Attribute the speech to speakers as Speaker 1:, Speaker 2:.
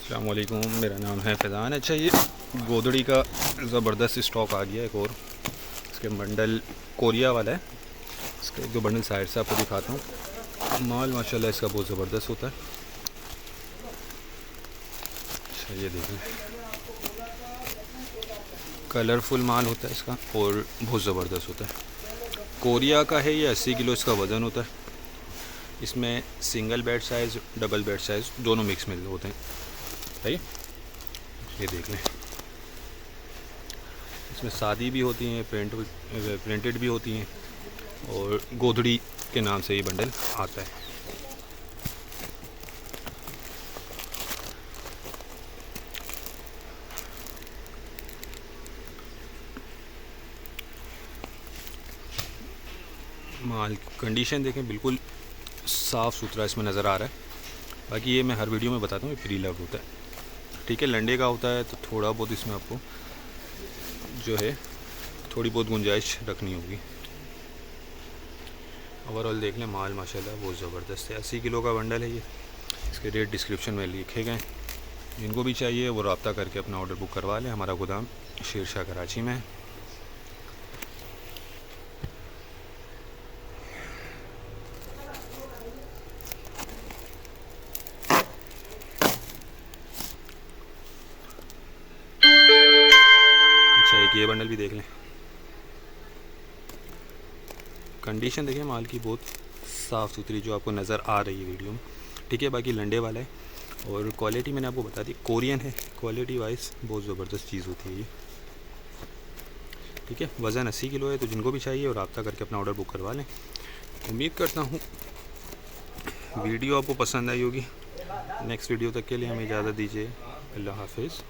Speaker 1: अस्सलाम वालेकुम, मेरा नाम है फैज़ान। अच्छा, ये गोदड़ी का ज़बरदस्त स्टॉक आ गया है एक और। इसके बंडल कोरिया वाला है। इसके एक दो बंडल साइड से आपको दिखाता हूँ। माल माशाल्लाह इसका बहुत ज़बरदस्त होता है। अच्छा, ये देखें, कलरफुल माल होता है इसका और बहुत ज़बरदस्त होता है। कोरिया का है ये, 80 किलो इसका वज़न होता है। इसमें single bed size, double bed size दोनों मिक्स में होते हैं। सही, ये देख लें। इसमें सादी भी होती हैं, प्रिंटेड भी होती हैं और गोदड़ी के नाम से ये बंडल आता है। माल कंडीशन देखें, बिल्कुल साफ़ सुथरा इसमें नज़र आ रहा है। बाकी ये मैं हर वीडियो में बताता हूँ, ये प्री लव्ड होता है। ठीक है, लंडे का होता है तो थोड़ा बहुत इसमें आपको जो है थोड़ी बहुत गुंजाइश रखनी होगी। ओवरऑल देख लें, माल माशाल्लाह बहुत ज़बरदस्त है। 80 किलो का बंडल है ये। इसके रेट डिस्क्रिप्शन में लिखे गए। जिनको भी चाहिए वो रब्ता करके अपना ऑर्डर बुक करवा लें। हमारा गोदाम शेरशाह कराची में है। अच्छा, एक ये बंडल भी देख लें। कंडीशन देखें माल की, बहुत साफ़ सुथरी जो आपको नज़र आ रही है वीडियो में। ठीक है, बाकी लंडे वाला है और क्वालिटी मैंने आपको बता दी, कोरियन है। क्वालिटी वाइज बहुत ज़बरदस्त चीज़ होती है ये। ठीक है, वज़न 80 किलो है। तो जिनको भी चाहिए और रब्ता करके अपना ऑर्डर बुक करवा लें। उम्मीद करता हूँ वीडियो आपको पसंद आई होगी। नेक्स्ट वीडियो तक के लिए हमें इजाज़त दीजिए। अल्लाह हाफिज़।